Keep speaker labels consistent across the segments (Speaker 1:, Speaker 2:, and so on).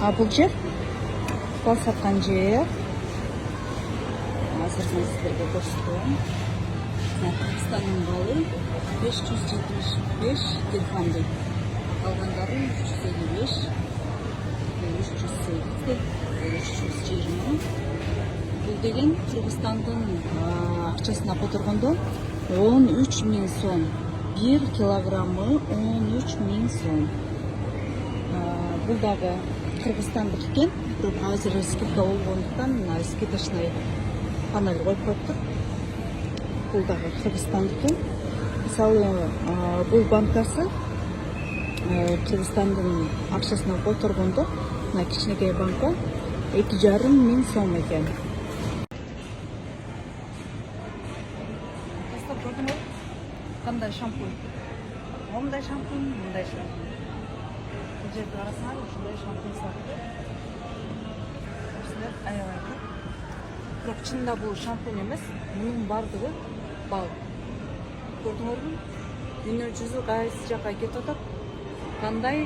Speaker 1: Бұл жер бал сатқан жер. Азыр мен сіздерге көрсетемін. Қырғызстанның балы 575 дирхамдай. Қалғандары 355, 308, 320. Бұл деген Қырғызстандың ақшасына отырғанда 13 000 сом. 1 килограммы 13 000 сом. Бұл дағы Қырғызстандық екен, бірақ азыр скидка болғандықтан скидочный панель қойып қойыпты. Бұл дағы Қырғызстандық екен. Мысалы, бұл банкасы Қырғызстандың ақшасына отырғанда, кішкентай банка 2,5 мың сом екен. Қандай шампунь? Ондай шампунь, мұндай шампунь. Бұл жерді қарасаңыз, осындай шампунь сатты. Осындай аялайды. Бірақ шынында бұл шампунь емес, мұның бардығы бал. Көрдіңіз бе? Дүние жүзі қайсы жаққа кетіп отыр. Қандай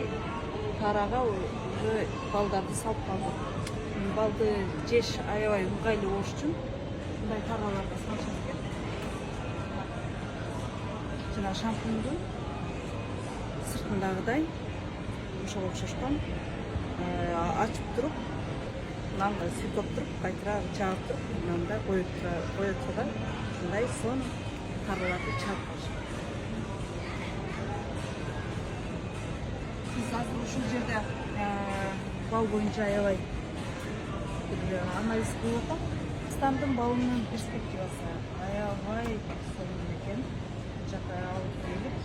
Speaker 1: тараға уже балдарды салып қалды. Балды жеш аябай ыңғайлы болуш үшін бұндай тараларға салышымыз керек. Жаңа шампуньдың сыртындағыдай ошол окшошкон ачып туруп, нанга сүйкөп туруп, кайтара чаап туруп, нанда коет да, ушундай сон тараларды чаап коюш. Биз азыр ушул жерде бал боюнча аябай анализ кылып атам. Кыргызстандын балынын перспективасы аябай сонун экен. Жаққа алып келіп,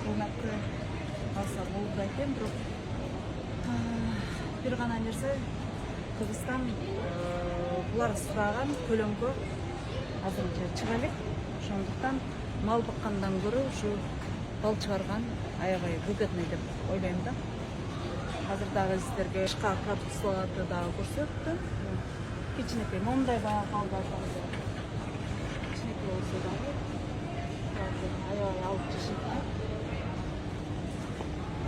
Speaker 1: қонаққа алса болды екен, бір ғана нәрсе Қырғызстан бұлар сұраған көлемге азырынша шыға элек. Сондықтан мал баққандан көрі бал шығарған аябай выгодный деп ойлаймын да. Қазірдағы сіздерге башқа продукцияларды да көрсетті. Кичинекей мондай балдар кичинекей болса да алып жешеді.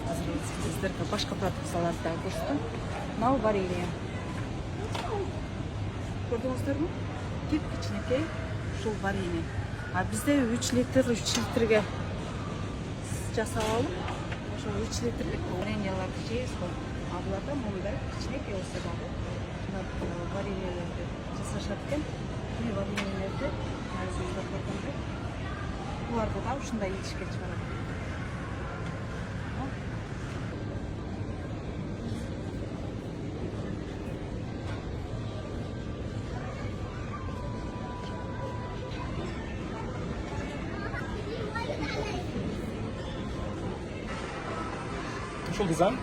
Speaker 1: Азыр сіздерге башқа продукцияларды да көрсеттім. Мынау варенье. Көрдіңіздер ме? Кичинекей ушул варенье. Бізде 3 литрге жасап алып, ошол 3 литрлик вареньеларды жейбиз ғой. Буларда мындай кичинекей болса дагы вареньелерди жасашат экен. Бул вареньелерди азыр көргөндөй бұларды да ушундай етішке шығарады.
Speaker 2: Ушул дизайн